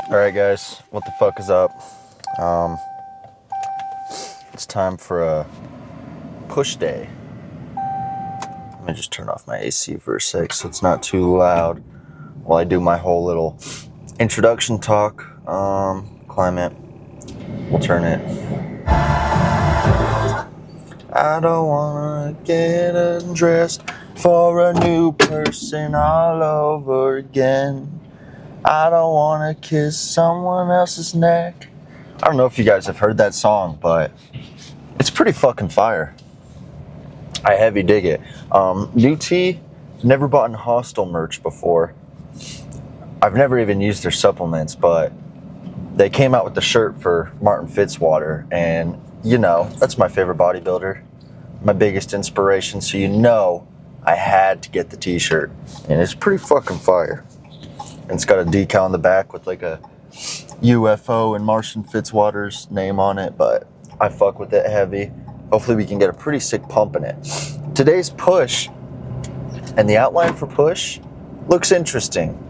Alright guys, what the fuck is up? It's time for a push day. Let me just turn off my AC for a sec so it's not too loud while I do my whole little introduction talk. Climate. We'll turn it. I don't wanna get undressed for a new person all over again. I don't wanna kiss someone else's neck. I don't know if you guys have heard that song, but it's pretty fucking fire. I heavy dig it. UT, never bought Hostel merch before. I've never even used their supplements, but they came out with the shirt for Martin Fitzwater, and you know, that's my favorite bodybuilder, my biggest inspiration, so you know I had to get the t-shirt, and it's pretty fucking fire. And it's got a decal on the back with like a UFO and Martian Fitzwater's name on it, but I fuck with it heavy. Hopefully we can get a pretty sick pump in it. Today's push and the outline for push looks interesting.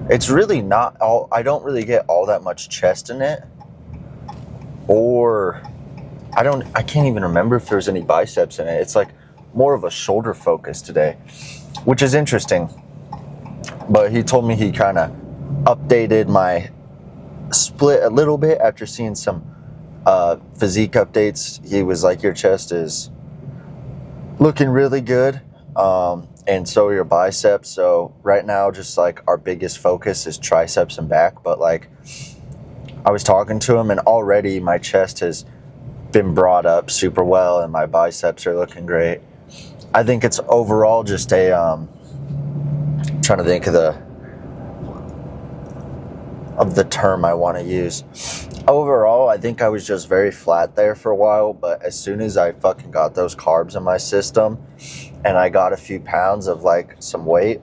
It's really not all, I don't really get all that much chest in it, or I can't even remember if there's any biceps in it. It's like more of a shoulder focus today, which is interesting. But he told me he kind of updated my split a little bit after seeing some physique updates. He was like, your chest is looking really good, and so are your biceps. So right now, just like our biggest focus is triceps and back. But like, I was talking to him, and already my chest has been brought up super well, and my biceps are looking great. I think it's overall just a trying to think of the term I want to use. Overall, I think I was just very flat there for a while, but as soon as I fucking got those carbs in my system and I got a few pounds of like some weight,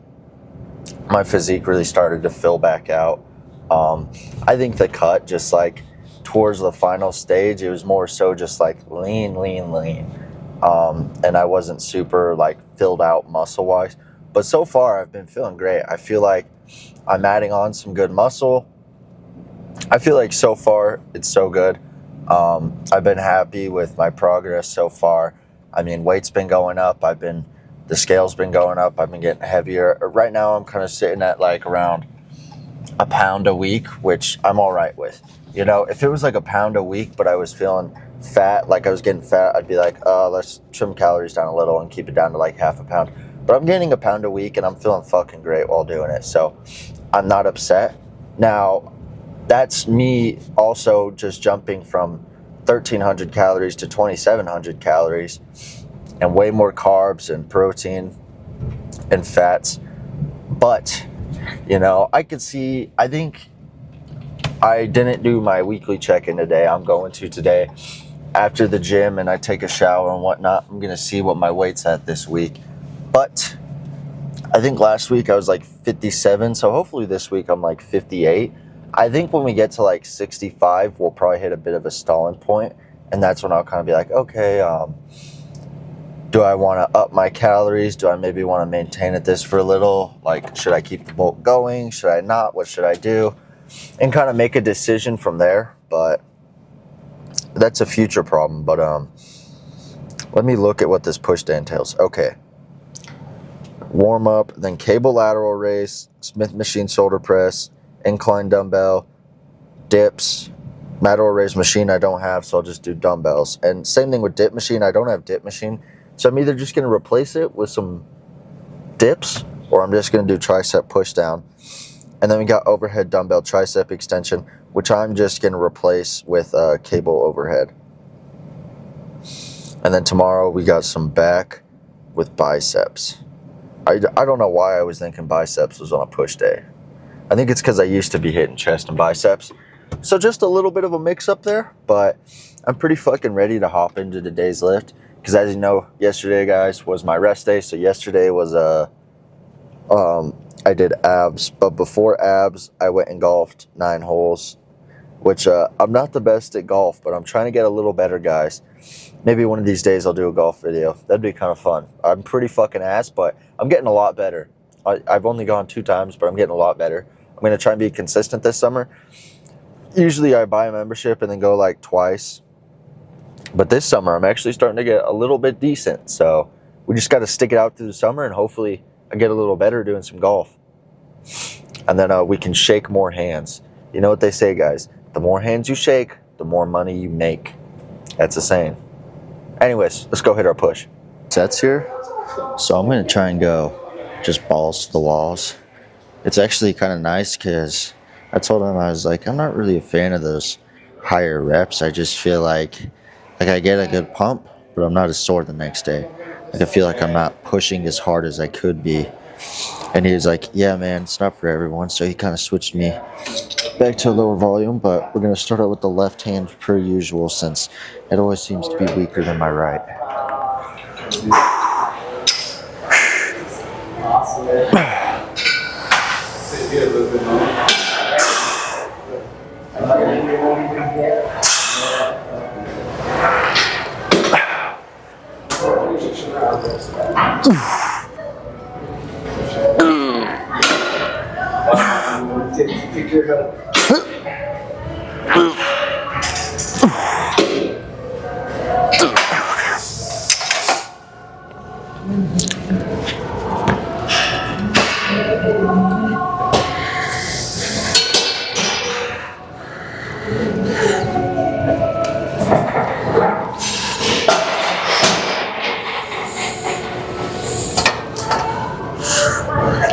my physique really started to fill back out. I think the cut just like towards the final stage, it was more so just like lean. And I wasn't super like filled out muscle wise. But so far, I've been feeling great. I feel like I'm adding on some good muscle. I feel like so far, it's so good. I've been happy with my progress so far. I mean, weight's been going up. The scale's been going up. I've been getting heavier. Right now, I'm kind of sitting at like around a pound a week, which I'm all right with. You know, if it was like a pound a week, but I was feeling fat, like I was getting fat, I'd be like, let's trim calories down a little and keep it down to like half a pound. But I'm gaining a pound a week, and I'm feeling fucking great while doing it. So I'm not upset. Now, that's me also just jumping from 1,300 calories to 2,700 calories and way more carbs and protein and fats. But, you know, I think I didn't do my weekly check-in today. I'm going to today after the gym, and I take a shower and whatnot. I'm going to see what my weight's at this week. But I think last week I was like 57, so hopefully this week I'm like 58. I think when we get to like 65, we'll probably hit a bit of a stalling point, and that's when I'll kind of be like, okay, do I want to up my calories? Do I maybe want to maintain at this for a little? Like, should I keep the bulk going? Should I not? What should I do? And kind of make a decision from there. But that's a future problem. But let me look at what this push day entails. Okay. Warm up, then cable lateral raise, Smith machine shoulder press, incline dumbbell, dips, lateral raise machine I don't have, so I'll just do dumbbells. And same thing with dip machine. I don't have dip machine, so I'm either just going to replace it with some dips, or I'm just going to do tricep push down. And then we got overhead dumbbell tricep extension, which I'm just going to replace with cable overhead. And then tomorrow we got some back with biceps. I don't know why I was thinking biceps was on a push day. I think it's because I used to be hitting chest and biceps. So just a little bit of a mix up there, but I'm pretty fucking ready to hop into today's lift. Because as you know, yesterday, guys, was my rest day. So yesterday was I did abs. But before abs, I went and golfed 9 holes, which I'm not the best at golf, but I'm trying to get a little better, guys. Maybe one of these days I'll do a golf video. That'd be kind of fun. I'm pretty fucking ass, but I'm getting a lot better. I've only gone 2 times, but I'm getting a lot better. I'm going to try and be consistent this summer. Usually I buy a membership and then go like twice. But this summer I'm actually starting to get a little bit decent. So we just got to stick it out through the summer and hopefully I get a little better doing some golf. And then we can shake more hands. You know what they say, guys? The more hands you shake, the more money you make. That's a saying. Anyways, let's go hit our push. Sets here. So I'm going to try and go just balls to the walls. It's actually kind of nice because I told him, I was like, I'm not really a fan of those higher reps. I just feel like I get a good pump, but I'm not as sore the next day. Like I feel like I'm not pushing as hard as I could be. And he was like, yeah, man, it's not for everyone. So he kind of switched me back to a lower volume, but we're going to start out with the left hand per usual since it always seems to be weaker than my right.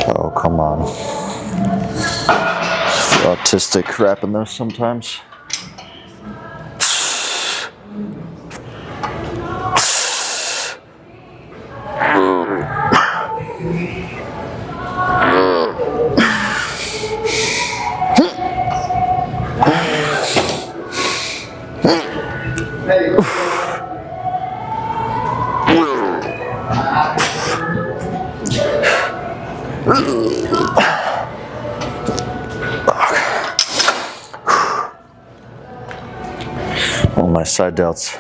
Oh, come on. Autistic rapping those sometimes. Well, my side delts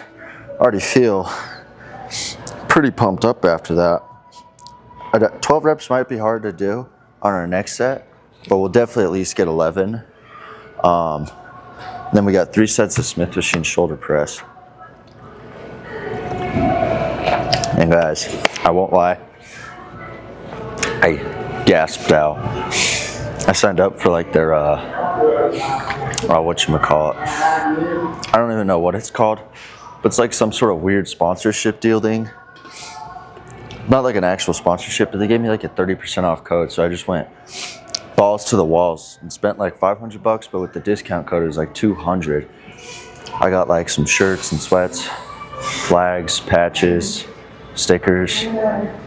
already feel pretty pumped up after that. 12 reps might be hard to do on our next set, but we'll definitely at least get 11. Then we got 3 sets of Smith machine shoulder press. And guys, I won't lie, I gasped out. I signed up for like their, whatchamacallit. I don't even know what it's called, but it's like some sort of weird sponsorship deal thing. Not like an actual sponsorship, but they gave me like a 30% off code, so I just went balls to the walls and spent like $500, but with the discount code it was like $200. I got like some shirts and sweats, flags, patches, stickers,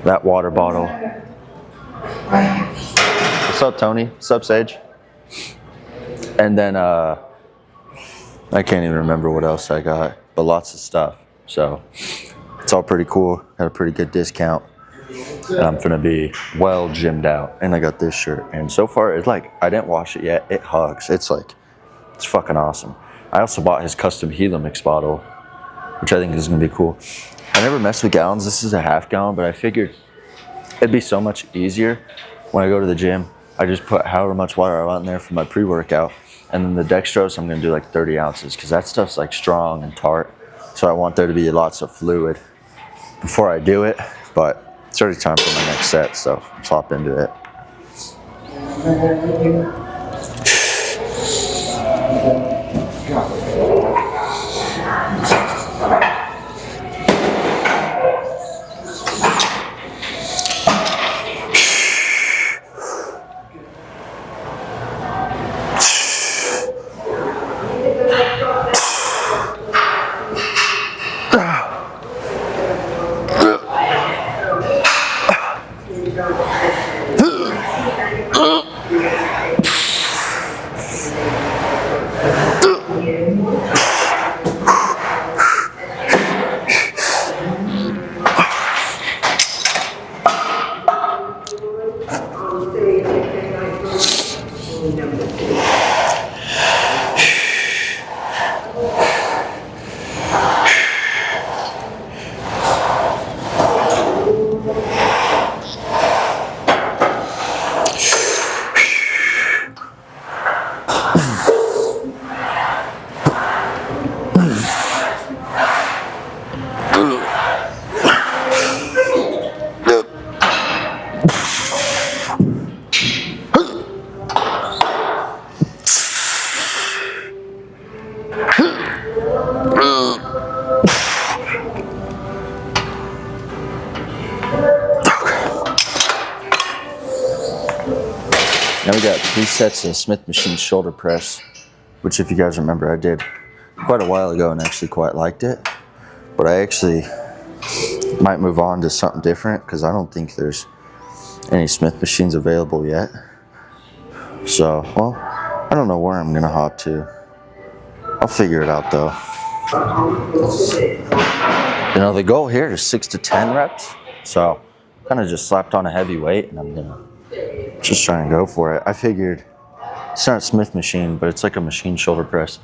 that water bottle. What's up, Tony? What's up, Sage? And then I can't even remember what else I got, but lots of stuff. So it's all pretty cool. Got a pretty good discount. And I'm gonna be well gymmed out. And I got this shirt. And so far, it's like, I didn't wash it yet. It hugs. It's fucking awesome. I also bought his custom Helix bottle, which I think is gonna be cool. I never messed with gallons. This is a half gallon, but I figured it'd be so much easier when I go to the gym. I just put however much water I want in there for my pre-workout. And then the dextrose, I'm gonna do like 30 ounces because that stuff's like strong and tart. So I want there to be lots of fluid before I do it. But it's already time for my next set, so let's hop into it. got 3 sets of Smith Machine shoulder press, which if you guys remember, I did quite a while ago and actually quite liked it. But I actually might move on to something different because I don't think there's any Smith machines available yet. So, well, I don't know where I'm gonna hop to. I'll figure it out though. You know, the goal here is 6 to 10 reps. So, kind of just slapped on a heavy weight and I'm gonna just try and go for it. I figured it's not a Smith machine, but it's like a machine shoulder press.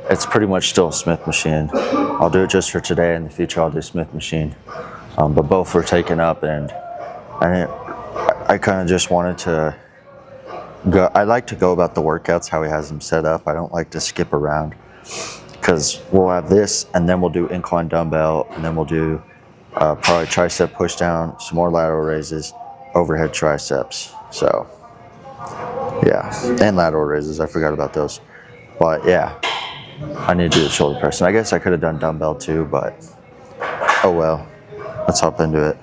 It's pretty much still a Smith machine. I'll do it just for today. In the future, I'll do Smith machine. But both were taken up, and I kind of just wanted to go. I like to go about the workouts how he has them set up. I don't like to skip around because we'll have this, and then we'll do incline dumbbell, and then we'll do probably tricep push down, some more lateral raises, overhead triceps. So yeah, and lateral raises. I forgot about those, but yeah. I need to do the shoulder press. And I guess I could have done dumbbell too, but oh well. Let's hop into it.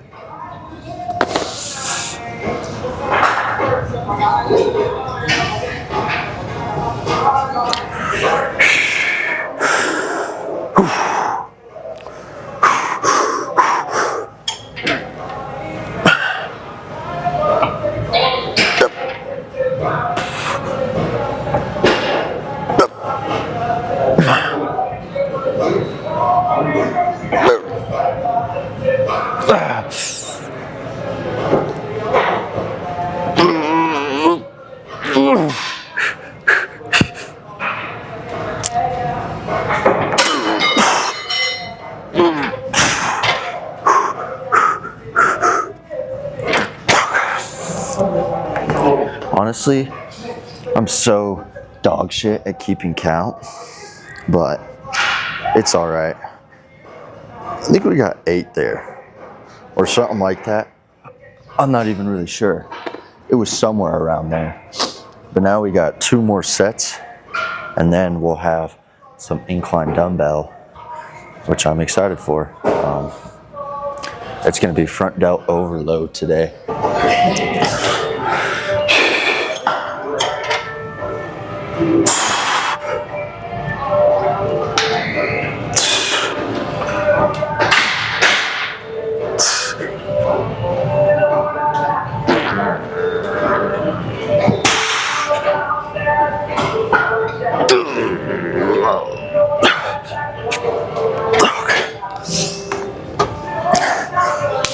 Honestly, I'm so dog shit at keeping count, but it's all right. I think we got 8 there or something like that. I'm not even really sure. It was somewhere around there. But now we got 2 more sets and then we'll have some incline dumbbell, which I'm excited for. It's going to be front delt overload today.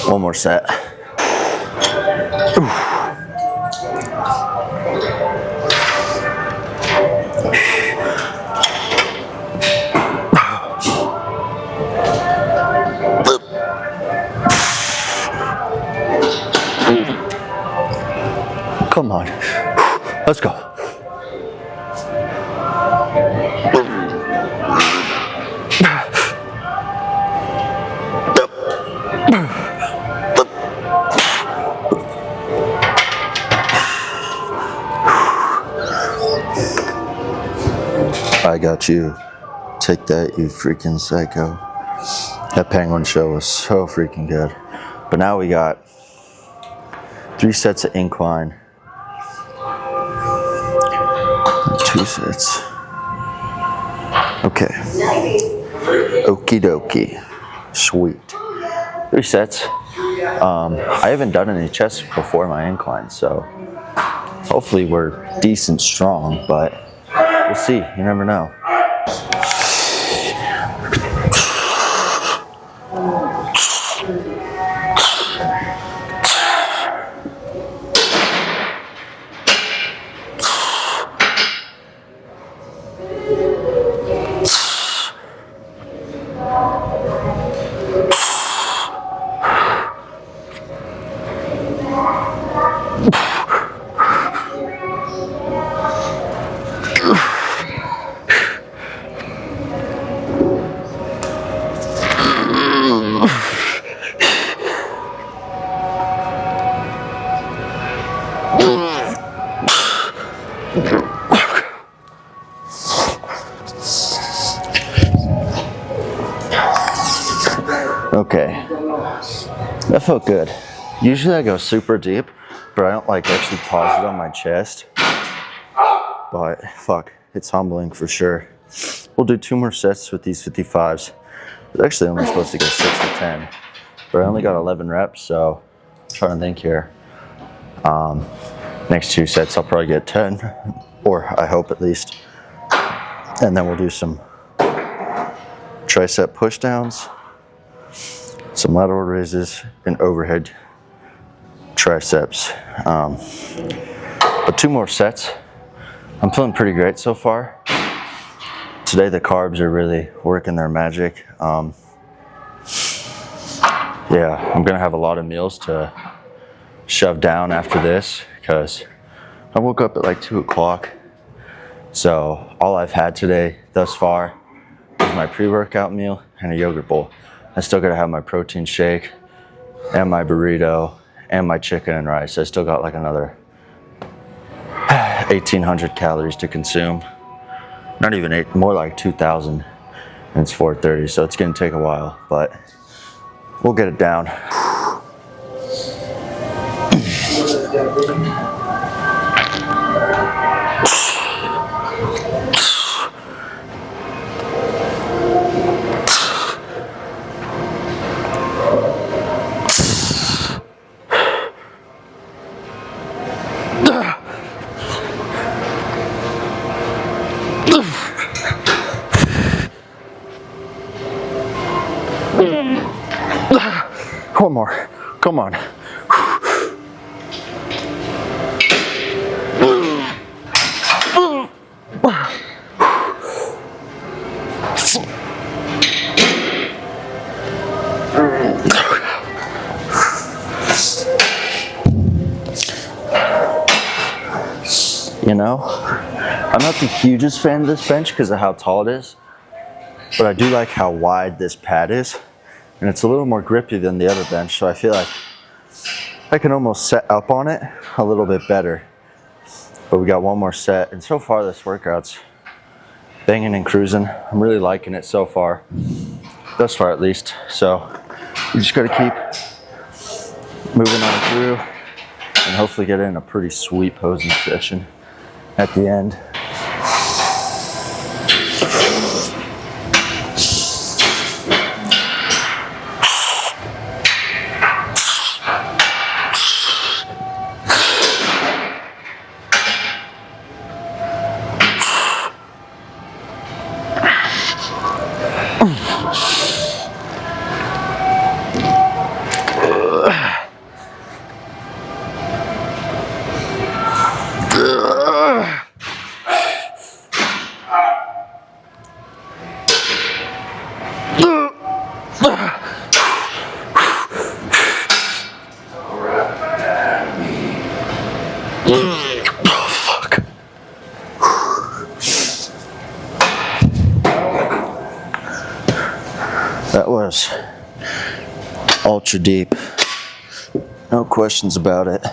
One more set. Come on, let's go. I got you. Take that, you freaking psycho. That Penguin show was so freaking good. But now we got 3 sets of incline. 2 sets. Okay. Okie dokie. Sweet. 3 sets. I haven't done any chest before my incline, so hopefully we're decent strong, but we'll see. You never know. Okay, that felt good. Usually I go super deep, but I don't like actually pause it on my chest but fuck, it's humbling for sure. We'll do 2 more sets with these 55s. I was actually only supposed to get 6 to 10, but I only got 11 reps, so I'm trying to think here. Next 2 sets I'll probably get 10, or I hope at least. And then we'll do some tricep push downs, some lateral raises, and overhead triceps. But 2 more sets. I'm feeling pretty great so far. Today the carbs are really working their magic. Yeah, I'm gonna have a lot of meals to shove down after this because I woke up at like 2 o'clock. So all I've had today thus far is my pre-workout meal and a yogurt bowl. I still gotta have my protein shake and my burrito and my chicken and rice. I still got like another 1,800 calories to consume. Not even 8, more like 2,000. And it's 4:30, so it's gonna take a while, but we'll get it down. One more. Come on. You know, I'm not the hugest fan of this bench because of how tall it is, but I do like how wide this pad is. And it's a little more grippy than the other bench, so I feel like I can almost set up on it a little bit better. But we got 1 more set, and so far this workout's banging and cruising. I'm really liking it so far, thus far at least. So we just gotta keep moving on through and hopefully get in a pretty sweet posing session at the end. Fuck. That was ultra deep. No questions about it.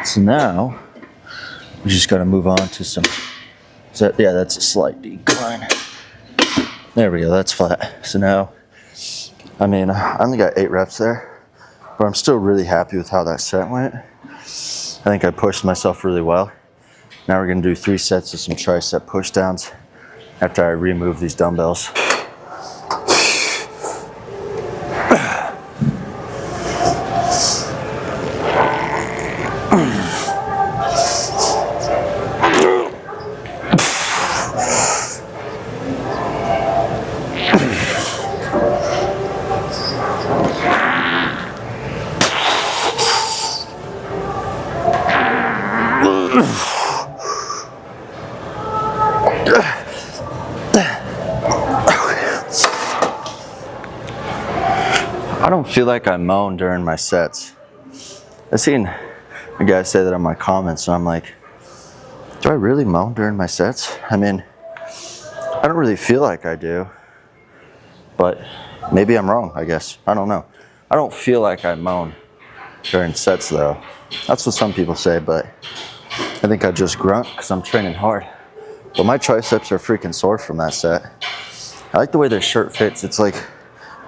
So now we just got to move on to some. Yeah, that's a slight decline. There we go. That's flat. So now, I mean, I only got 8 reps there, but I'm still really happy with how that set went. I think I pushed myself really well. Now we're gonna do 3 sets of some tricep push downs after I remove these dumbbells. I don't feel like I moan during my sets. I've seen a guy say that in my comments, and I'm like, do I really moan during my sets? I mean, I don't really feel like I do, but maybe I'm wrong, I guess. I don't know. I don't feel like I moan during sets though. That's what some people say, but I think I just grunt because I'm training hard. But my triceps are freaking sore from that set. I like the way this shirt fits. It's like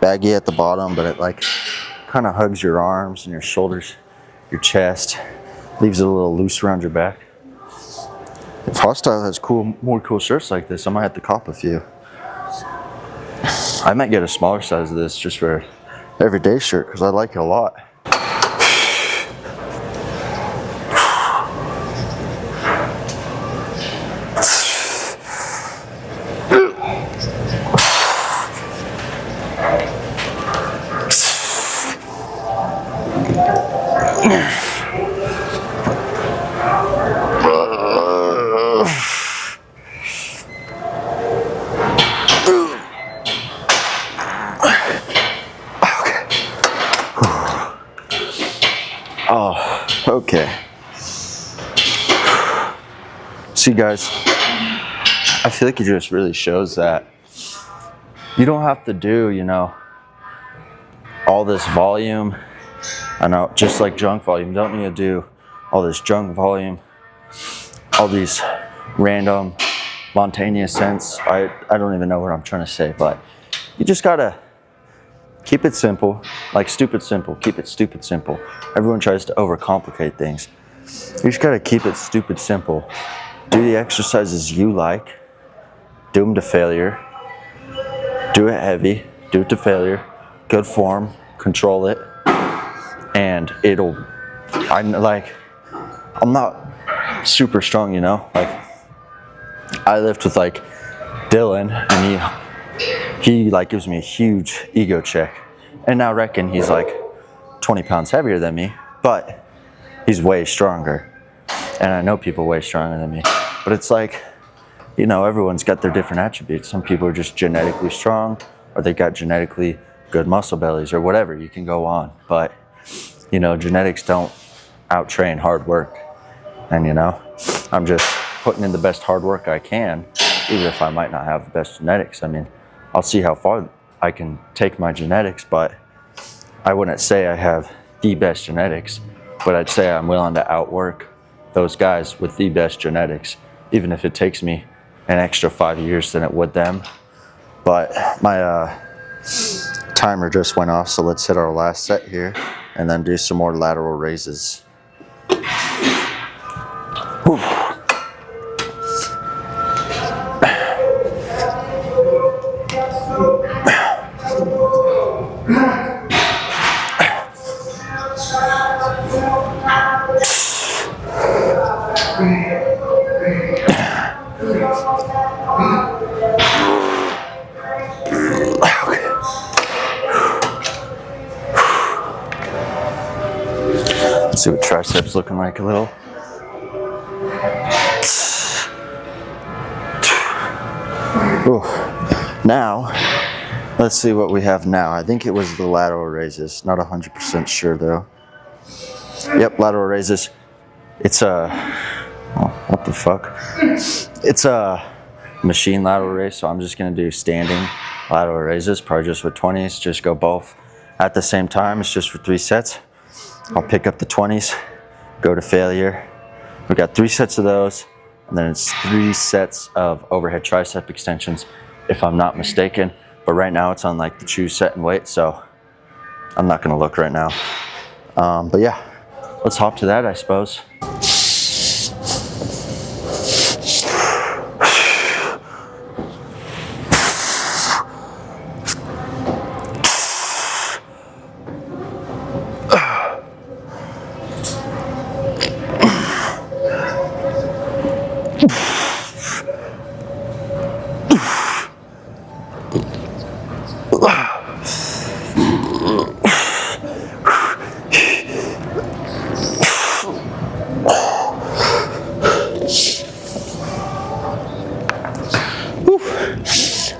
baggy at the bottom, but it like kind of hugs your arms and your shoulders, your chest, leaves it a little loose around your back. If Hostile has more cool shirts like this, I might have to cop a few. I might get a smaller size of this just for everyday shirt because I like it a lot. Oh, okay. See, guys, I feel like it just really shows that you don't have to do, you know, all this volume. I know, just like junk volume, you don't need to do all this junk volume, all these random spontaneous scents. I don't even know what I'm trying to say, but you just gotta keep it simple, like stupid simple. Keep it stupid simple. Everyone tries to overcomplicate things. You just gotta keep it stupid simple. Do the exercises you like. Do them to failure. Do it heavy. Do it to failure. Good form. Control it. And I'm not super strong, you know? Like, I lift with like Dylan, and he like gives me a huge ego check. And I reckon he's like 20 pounds heavier than me, but he's way stronger. And I know people way stronger than me. But it's like, you know, everyone's got their different attributes. Some people are just genetically strong, or they got genetically good muscle bellies, or whatever. You can go on. But, you know, genetics don't out-train hard work. And, you know, I'm just putting in the best hard work I can, even if I might not have the best genetics. I mean, I'll see how far I can take my genetics, but I wouldn't say I have the best genetics, but I'd say I'm willing to outwork those guys with the best genetics, even if it takes me an extra 5 years than it would them. But my timer just went off, so let's hit our last set here and then do some more lateral raises. Whew. Let's see what triceps looking like a little. Ooh. Now, let's see what we have now. I think it was the lateral raises. Not 100% sure though. Yep, lateral raises. It's a, oh, what the fuck? It's a machine lateral raise, so I'm just gonna do standing lateral raises, probably just with 20s. Just go both at the same time. It's just for 3 sets. I'll pick up the 20s, go to failure. We got 3 sets of those, and then it's 3 sets of overhead tricep extensions, if I'm not mistaken. But right now it's on like the choose set and wait, so I'm not gonna look right now. But yeah, let's hop to that, I suppose.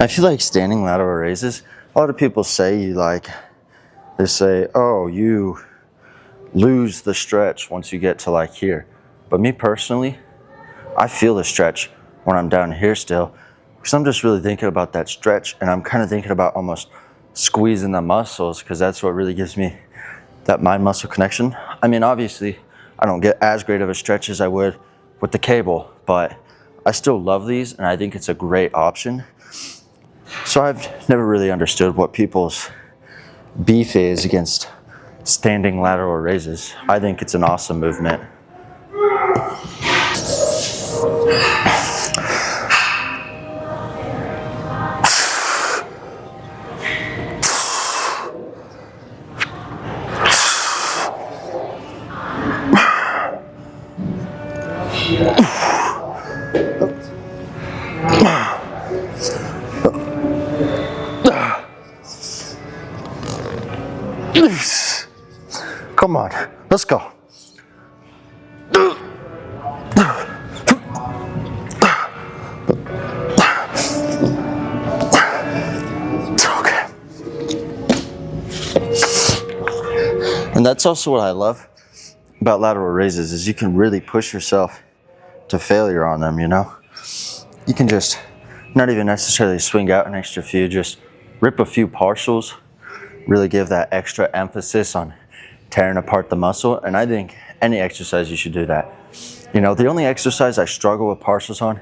I feel like standing lateral raises, a lot of people say they say, oh, you lose the stretch once you get to like here. But me personally, I feel the stretch when I'm down here still, because I'm just really thinking about that stretch, and I'm kind of thinking about almost squeezing the muscles, because that's what really gives me that mind muscle connection. I mean, obviously I don't get as great of a stretch as I would with the cable, but I still love these, and I think it's a great option. So I've never really understood what people's beef is against standing lateral raises. I think it's an awesome movement. Let's go. Okay. And that's also what I love about lateral raises is you can really push yourself to failure on them, you know? You can just not even necessarily swing out an extra few, just rip a few partials, really give that extra emphasis on tearing apart the muscle. And I think any exercise you should do that. You know, the only exercise I struggle with partials on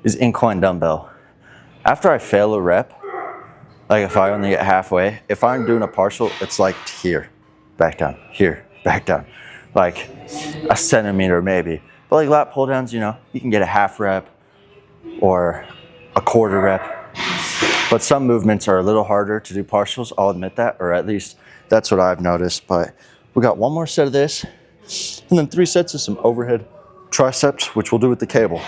is incline dumbbell. After I fail a rep, like if I only get halfway, if I'm doing a partial, it's like here, back down, here, back down, like a centimeter maybe. But like lat pull downs, you know, you can get a half rep or a quarter rep. But some movements are a little harder to do partials, I'll admit that, or at least that's what I've noticed. But we got one more set of this, and then 3 sets of some overhead triceps, which we'll do with the cable.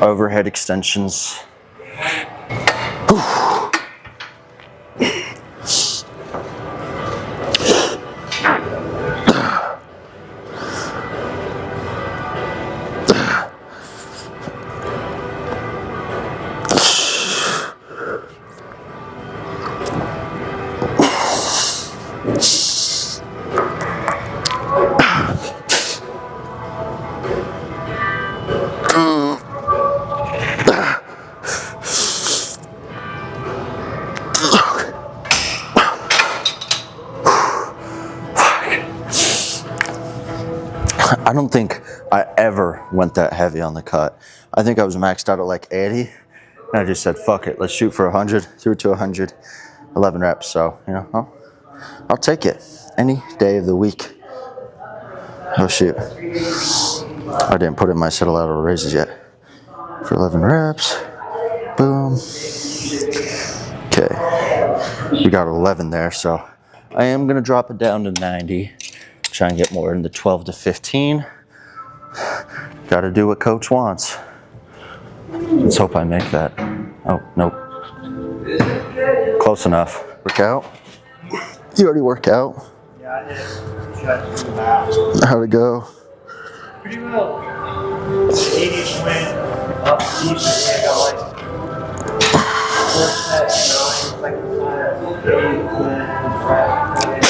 Overhead extensions. I don't think I ever went that heavy on the cut. I think I was maxed out at like 80, and I just said, fuck it, let's shoot for 100, threw to 100, 11 reps. So, you know, I'll take it any day of the week. Oh shoot, I didn't put in my set of lateral raises yet. For 11 reps, boom. Okay, we got 11 there, so I am gonna drop it down to 90. Try and get more in the 12 to 15. Gotta do what coach wants. Let's hope I make that. Oh, nope. Close enough. Work out? You already work out? Yeah, I did. How'd it go? Pretty well. 80 went up decent. I got like first set 9, second set 8, and then rep 9.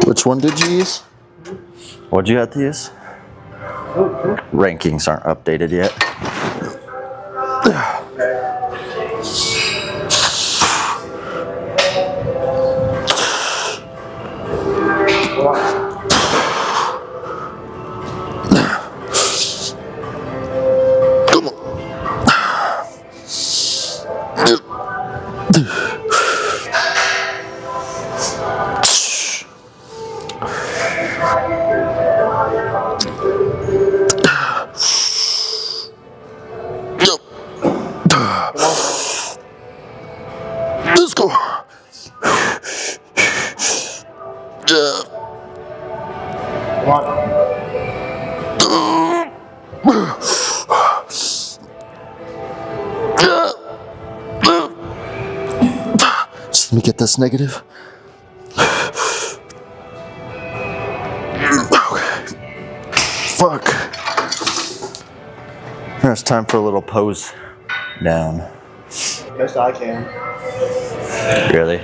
Which one did you use? What'd you have to use? Rankings aren't updated yet. Let's go. Just let me get this negative. Okay. Fuck. Now it's time for a little pose down. Best I can. Really?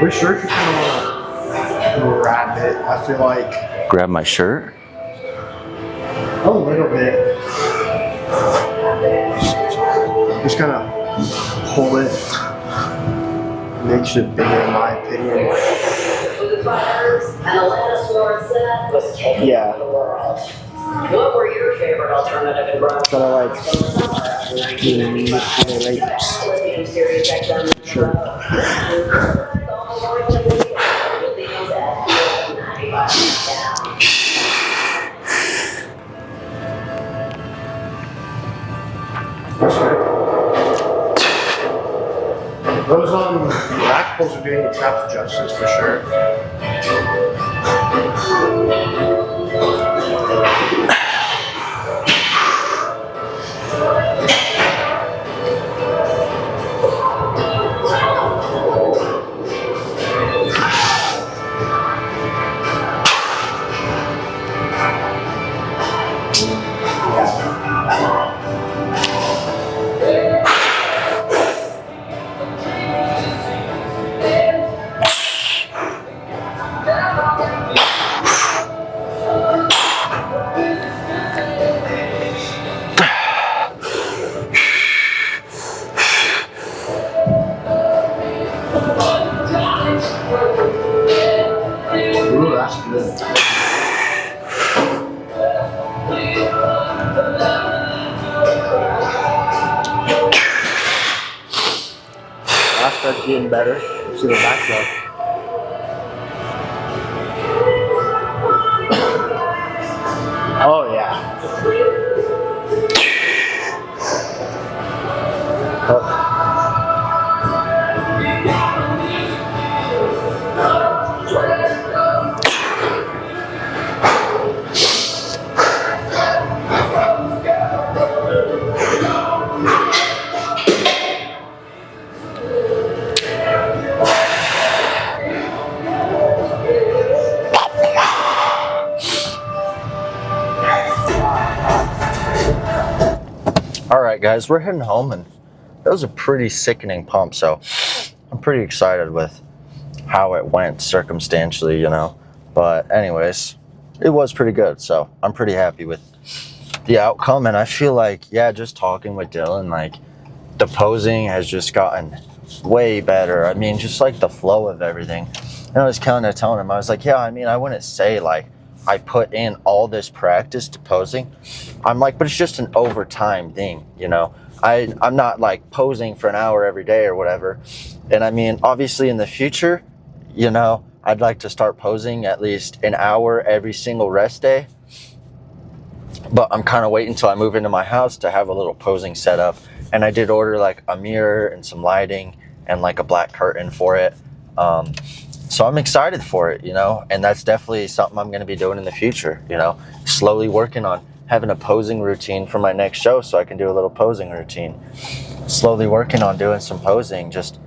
We're sure you kind of want to wrap it. I feel like grab my shirt. A little bit. Just kind of pull it. Makes it bigger, in my opinion. Yeah. What were your favorite alternative in Rome? Kind of like, sure. Those rack pulls are doing the traps justice for sure. Ooh, that's good. That starts getting better. See the back though. Oh yeah. Oh. All right, guys, we're heading home, and that was a pretty sickening pump, so I'm pretty excited with how it went circumstantially, you know. But anyways, it was pretty good, so I'm pretty happy with the outcome. And I feel like, yeah, just talking with Dylan, like, the posing has just gotten way better. I mean, just like the flow of everything. And I was kind of telling him, I was like, yeah, I mean, I wouldn't say like I put in all this practice to posing. I'm like, but it's just an overtime thing, you know. I'm not like posing for an hour every day or whatever. And I mean, obviously in the future, you know, I'd like to start posing at least an hour every single rest day. But I'm kind of waiting until I move into my house to have a little posing setup. And I did order like a mirror and some lighting and like a black curtain for it. So I'm excited for it, you know, and that's definitely something I'm going to be doing in the future, you know, slowly working on having a posing routine for my next show so I can do a little posing routine. Slowly working on doing some posing, just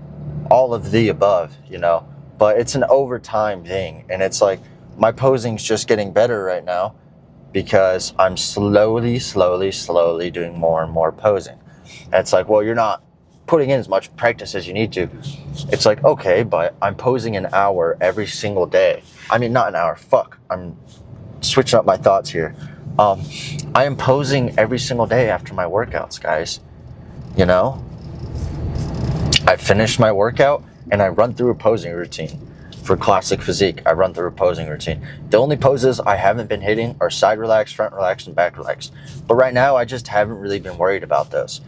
all of the above, you know, but it's an overtime thing. And it's like my posing's just getting better right now because I'm slowly doing more and more posing. And it's like, well, you're not putting in as much practice as you need to. It's like, okay, but I'm posing an hour every single day. I mean, not an hour, fuck. I'm switching up my thoughts here. I am posing every single day after my workouts, guys. You know? I finish my workout and I run through a posing routine. For classic physique, I run through a posing routine. The only poses I haven't been hitting are side relaxed, front relaxed, and back relaxed. But right now, I just haven't really been worried about those.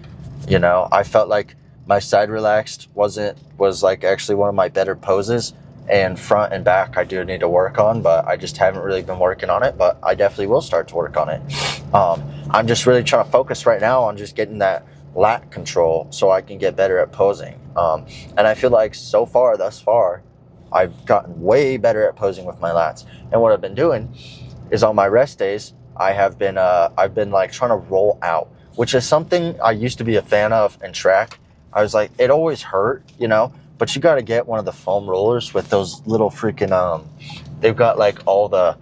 You know, I felt like my side relaxed was like actually one of my better poses, and front and back I do need to work on, but I just haven't really been working on it, but I definitely will start to work on it. I'm just really trying to focus right now on just getting that lat control so I can get better at posing. And I feel like thus far, I've gotten way better at posing with my lats. And what I've been doing is on my rest days, I've been like trying to roll out, which is something I used to be a fan of in track. I was like, it always hurt, you know, but you got to get one of the foam rollers with those little freaking, they've got like all the,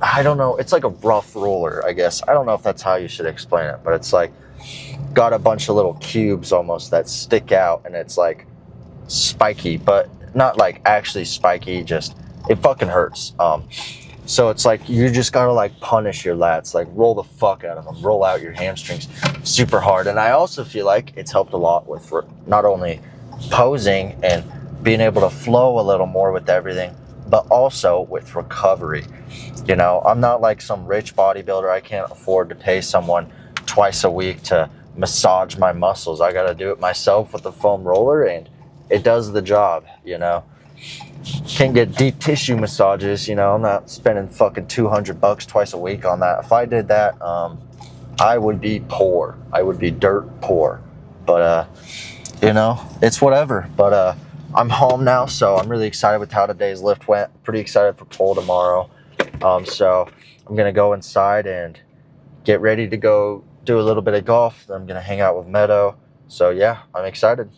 I don't know, it's like a rough roller, I guess. I don't know if that's how you should explain it, but it's like got a bunch of little cubes almost that stick out, and it's like spiky, but not like actually spiky, just it fucking hurts. So it's like you just gotta like punish your lats, like roll the fuck out of them, roll out your hamstrings super hard. And I also feel like it's helped a lot with not only posing and being able to flow a little more with everything, but also with recovery. You know, I'm not like some rich bodybuilder. I can't afford to pay someone twice a week to massage my muscles. I gotta do it myself with the foam roller, and it does the job, you know. Can't get deep tissue massages, you know. I'm not spending fucking $200 twice a week on that. If I did that, I would be poor. I would be dirt poor. But you know, it's whatever. But I'm home now, so I'm really excited with how today's lift went. Pretty excited for pole tomorrow. So I'm gonna go inside and get ready to go do a little bit of golf. Then I'm gonna hang out with Meadow. So yeah, I'm excited.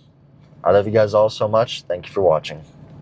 I love you guys all so much. Thank you for watching.